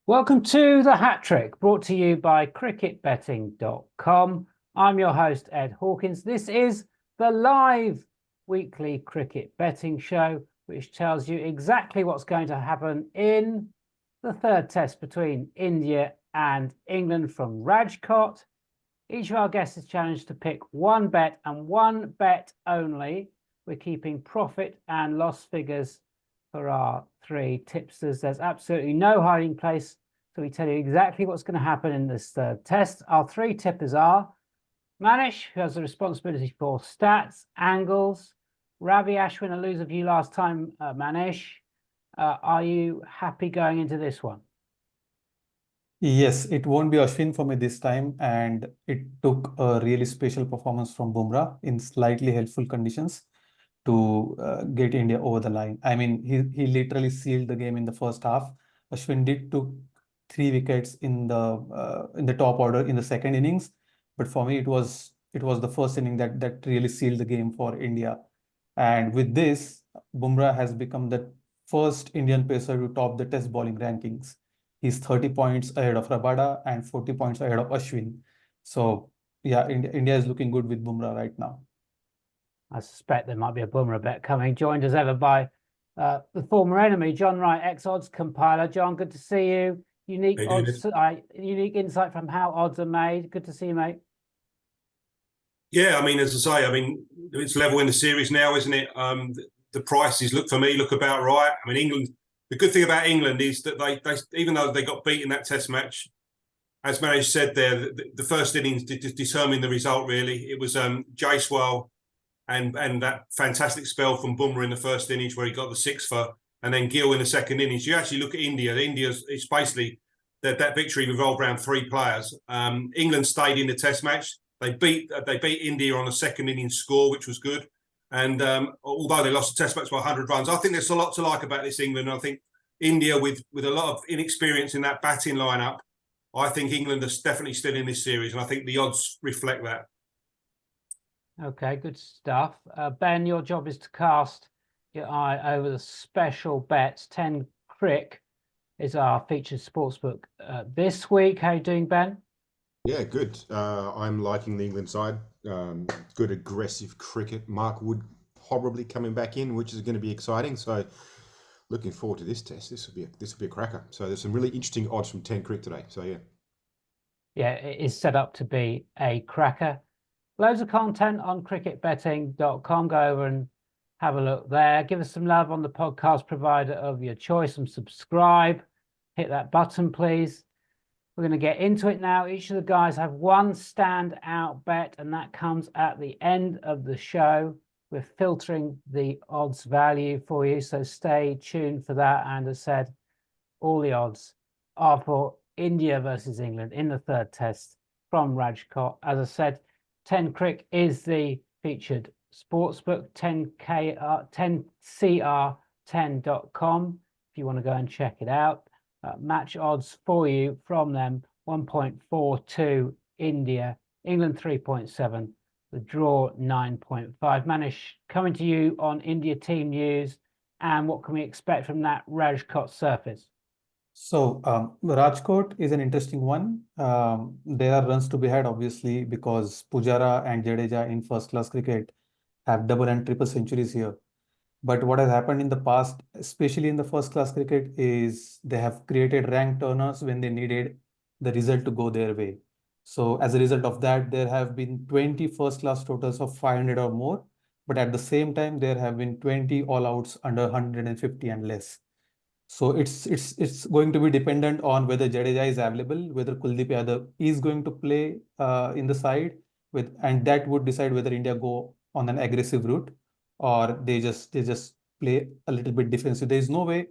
Welcome to the Hat Trick, brought to you by cricketbetting.com. I'm your host, Ed Hawkins. This is the live weekly cricket betting show, which tells you exactly what's going to happen in the third test between India and England from Rajkot. Each of our guests is challenged to pick one bet and one bet only. We're keeping profit and loss figures for our three tipsters. There's absolutely no hiding place, so we tell you exactly what's going to happen in this third test. Our three tippers are Manish, who has the responsibility for stats, angles. Ravi Ashwin, a loser view last time. Manish, are you happy going into this one? Yes, it won't be Ashwin for me this time, and it took a really special performance from Bumrah in slightly helpful conditions to get India over the line. I mean, he literally sealed the game in the first half. Ashwin did took 3 wickets in the top order in the second innings, but for me it was the first inning that really sealed the game for India. And with this, Bumrah has become the first Indian pacer to top the Test bowling rankings. He's 30 points ahead of Rabada and 40 points ahead of Ashwin. So yeah, India is looking good with Bumrah right now. I suspect there might be a Bumrah bet coming. Joined as ever by the former enemy, John Wright, ex-odds compiler. John, good to see you. Unique odds, unique insight from how odds are made. Good to see you, mate. Yeah, I mean, as I say, I mean, it's level in the series now, isn't it? The prices look about right. I mean, England. The good thing about England is that they even though they got beat in that Test match, as Manish said there, the first innings did determine the result. Really, it was Jaiswal and that fantastic spell from Bumrah in the first innings where he got the six for, and then Gill in the second innings. You actually look at India. It's basically that victory revolved around three players. England stayed in the Test match. They beat India on a second innings score, which was good. And although they lost the Test match by 100 runs, I think there's a lot to like about this England. I think India, with a lot of inexperience in that batting lineup, I think England are definitely still in this series, and I think the odds reflect that. Okay, good stuff. Ben, your job is to cast your eye over the special bets. 10 Crick is our featured sportsbook this week. How are you doing, Ben? Yeah, good. I'm liking the England side. Good aggressive cricket. Mark Wood probably coming back in, which is going to be exciting. So, looking forward to this test. This will be a cracker. So there's some really interesting odds from 10 Crick today. So Yeah, it is set up to be a cracker. Loads of content on cricketbetting.com. Go over and have a look there. Give us some love on the podcast provider of your choice and subscribe. Hit that button, please. We're going to get into it now. Each of the guys have one standout bet, and that comes at the end of the show. We're filtering the odds value for you, so stay tuned for that. And as said, all the odds are for India versus England in the third test from Rajkot. As I said, 10 Crick is the featured sportsbook, 10cr10.com if you want to go and check it out. Match odds for you from them: 1.42 India, England 3.7, the draw 9.5. Manish, coming to you on India team news, and what can we expect from that Rajkot surface? So Rajkot is an interesting one. There are runs to be had, obviously, because Pujara and Jadeja in first-class cricket have double and triple centuries here. But what has happened in the past, especially in the first-class cricket, is they have created rank turners when they needed the result to go their way. So as a result of that, there have been 20 first-class totals of 500 or more. But at the same time, there have been 20 all-outs under 150 and less. So it's going to be dependent on whether Jadeja is available, whether Kuldeep Yadav is going to play in the side and that would decide whether India go on an aggressive route or they just play a little bit defensive. There is no way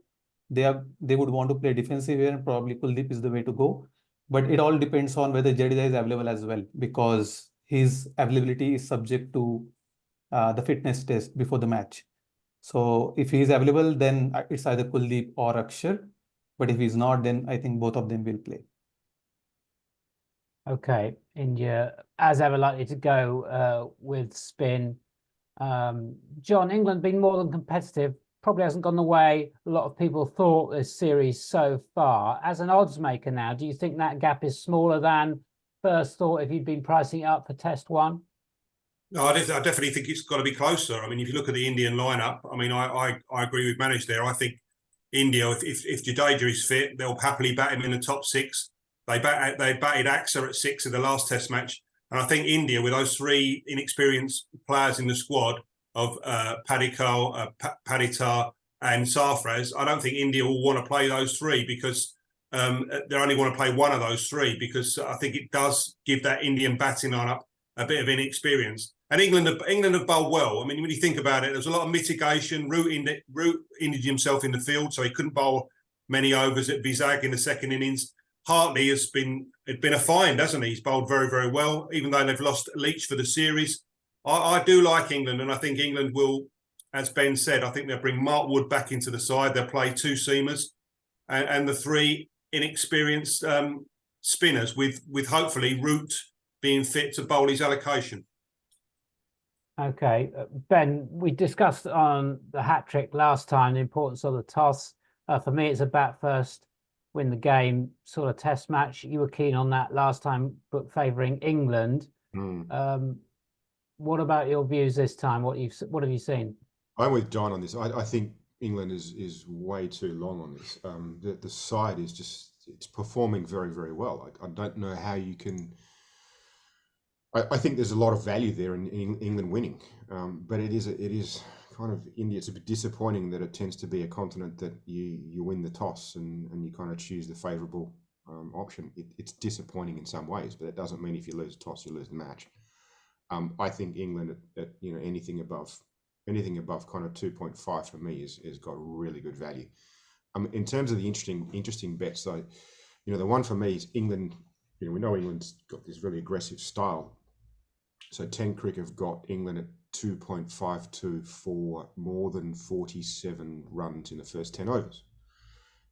they would want to play defensive here, and probably Kuldeep is the way to go. But it all depends on whether Jadeja is available as well, because his availability is subject to the fitness test before the match. So if he is available, then it's either Kuldeep or Akshar. But if he's not, then I think both of them will play. Okay, India, as ever, likely to go with spin. John, England being more than competitive probably hasn't gone the way a lot of people thought this series so far. As an odds maker now, do you think that gap is smaller than first thought if you'd been pricing it up for test one? No, I definitely think it's got to be closer. I mean, if you look at the Indian lineup, I mean, I agree with Manish there. I think India, if Jadeja is fit, they'll happily bat him in the top six. They batted Axar at 6 in the last test match. And I think India, with those 3 inexperienced players in the squad of Padikkal, Paditar and Sarfraz, I don't think India will want to play those 3 because they only want to play one of those 3 because I think it does give that Indian batting lineup a bit of inexperience. And England have bowled well. I mean, when you think about it, there's a lot of mitigation. Root injured himself in the field, so he couldn't bowl many overs at Vizag in the second innings. Hartley has been a find, hasn't he? He's bowled very, very well, even though they've lost Leach for the series. I do like England, and I think England will, as Ben said, I think they'll bring Mark Wood back into the side. They'll play 2 seamers and the 3 inexperienced spinners with hopefully Root being fit to bowl his allocation. Okay, Ben, we discussed on the hat trick last time the importance of the toss. For me, it's a bat first, win the game sort of test match. You were keen on that last time, but favouring England. What about your views this time? What have you seen? I'm with John on this. I think England is way too long on this. The side is it's performing very, very well. I don't know how you can. I think there's a lot of value there in England winning, but it is kind of India. It's a bit disappointing that it tends to be a continent that you win the toss and you kind of choose the favourable option. It's disappointing in some ways, but it doesn't mean if you lose a toss you lose the match. I think England at anything above kind of 2.5 for me is got really good value. In terms of the interesting bets though, the one for me is England. We know England's got this really aggressive style. So 10 Crick have got England at 2.52 for more than 47 runs in the first 10 overs.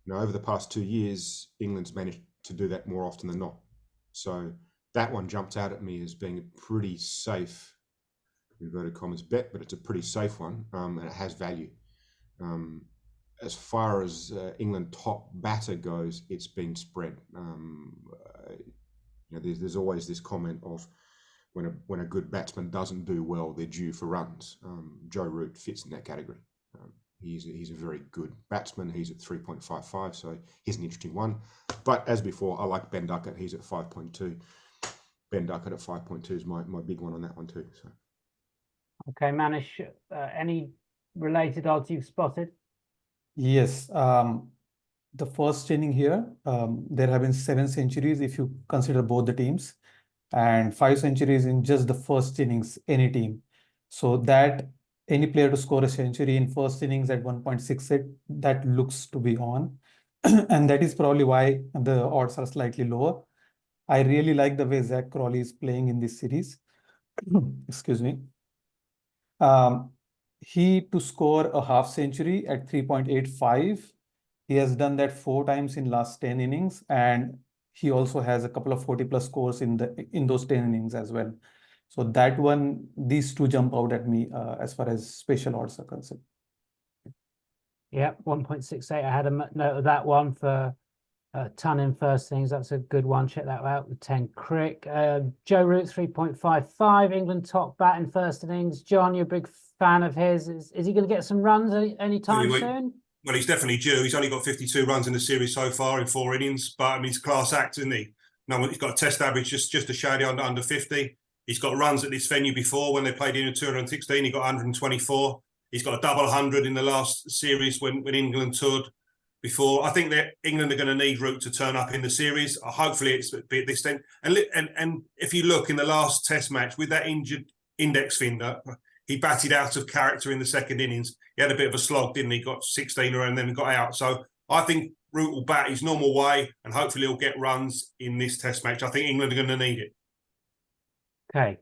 Now, over the past 2 years, England's managed to do that more often than not. So that one jumped out at me as being a pretty safe, inverted commas, bet, but it's a pretty safe one, and it has value. As far as England top batter goes, it's been spread. There's always this comment of when a good batsman doesn't do well, they're due for runs. Joe Root fits in that category. He's a very good batsman. He's at 3.55, so he's an interesting one. But as before, I like Ben Duckett. He's at 5.2. Ben Duckett at 5.2 is my big one on that one too. So. Okay, Manish, any related odds you've spotted? Yes. The first inning here, there have been 7 centuries if you consider both the teams, and 5 centuries in just the first innings, any team. So that any player to score a century in first innings at 1.68, that looks to be on. And that is probably why the odds are slightly lower. I really like the way Zach Crawley is playing in this series. Excuse me. He to score a half century at 3.85. He has done that 4 times in last 10 innings, and he also has a couple of 40+ scores in those 10 innings as well. So that one, these 2 jump out at me as far as special odds are concerned. Yeah, 1.68. I had a note of that one for ton in first innings. That's a good one. Check that out. The 10 Crick. Joe Root 3.55. England top bat in first innings. John, you're a big fan of his. Is he going to get some runs anytime soon? Well, he's definitely due. He's only got 52 runs in the series so far in 4 innings, but I mean, he's class act, isn't he? No, he's got a test average just a shade under 50. He's got runs at this venue before when they played in 216. He got 124. He's got a double 100 in the last series when England toured before. I think that England are going to need Root to turn up in the series. Hopefully, it's be at this extent. And if you look in the last test match with that injured index finger, he batted out of character in the second innings. He had a bit of a slog, didn't he? Got 16 and then got out. So I think Root will bat his normal way and hopefully he'll get runs in this test match. I think England are going to need it. Okay.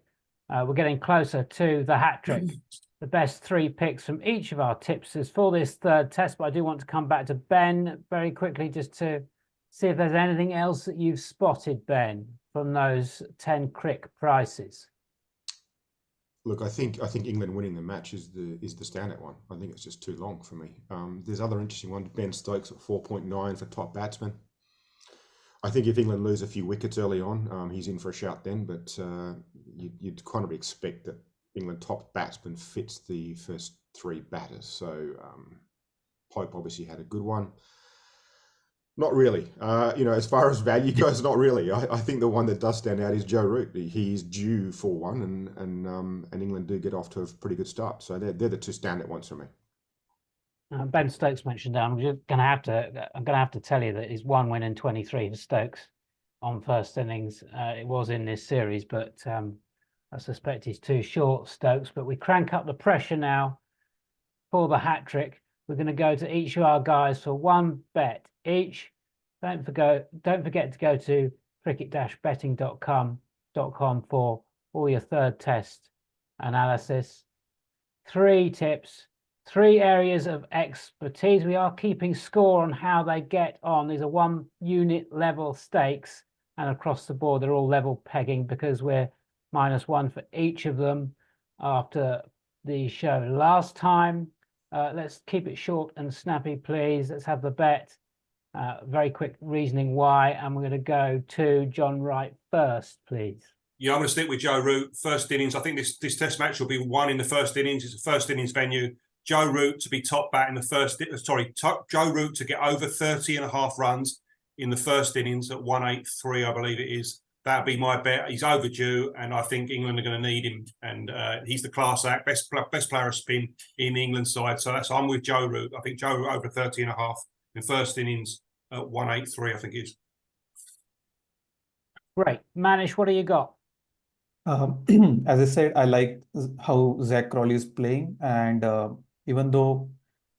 We're getting closer to the hat trick. The best 3 picks from each of our tipsters for this third test, but I do want to come back to Ben very quickly just to see if there's anything else that you've spotted, Ben, from those 10 Crick prices. Look, I think England winning the match is the standout one. I think it's just too long for me. There's other interesting ones. Ben Stokes at 4.9 for top batsman. I think if England lose a few wickets early on, he's in for a shout then. But you'd kind of expect that England top batsman fits the first three batters. So Pope obviously had a good one. Not really. As far as value goes, not really. I think the one that does stand out is Joe Root. He's due for one, and England do get off to a pretty good start. So they're the two standout ones for me. Ben Stokes mentioned that. I'm gonna have to tell you that he's 1 win in 23 for Stokes on first innings. It was in this series, but I suspect he's too short, Stokes. But we crank up the pressure now for the hat trick. We're going to go to each of our guys for one bet each. Don't forget to go to cricket-betting.com for all your third test analysis. 3 tips, 3 areas of expertise. We are keeping score on how they get on. These are 1 unit level stakes, and across the board they're all level pegging because we're -1 for each of them after the show last time. Let's keep it short and snappy, please. Let's have the bet. Very quick reasoning why, and we're going to go to John Wright first, please. Yeah, I'm going to stick with Joe Root. First innings. I think this test match will be won in the first innings. It's a first innings venue. Joe Root to be top bat in the first. Joe Root to get over 30.5 runs in the first innings at 183, I believe it is. That'd be my bet. He's overdue, and I think England are going to need him. And he's the class act, best player of spin in the England side. So I'm with Joe Root. I think Joe Root over 30.5 in first innings at 183, I think it is. Great. Manish, what do you got? As I said, I like how Zach Crawley is playing, and even though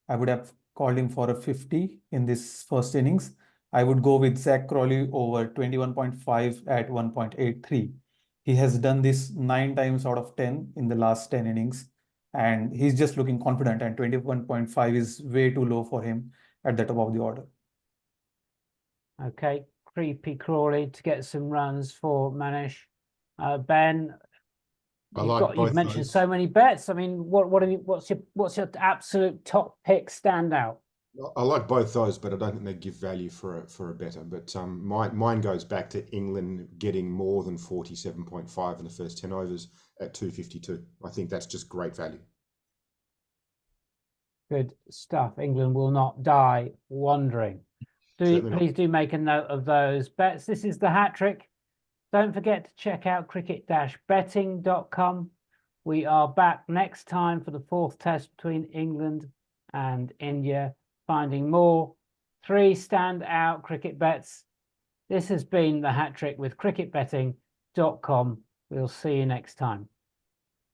I would have called him for a 50 in this first innings, I would go with Zach Crawley over 21.5 at 1.83. He has done this 9 times out of 10 in the last 10 innings, and he's just looking confident, and 21.5 is way too low for him at the top of the order. Okay, creepy Crawley to get some runs for Manish. Ben, you've mentioned so many bets. I mean, what's your absolute top pick standout? I like both those, but I don't think they give value for a better. But mine goes back to England getting more than 47.5 in the first 10 overs at 252. I think that's just great value. Good stuff. England will not die wandering. Please do make a note of those bets. This is the hat trick. Don't forget to check out cricket-betting.com. We are back next time for the 4th test between England and India, finding more 3 standout cricket bets. This has been the hat trick with cricket-betting.com. We'll see you next time.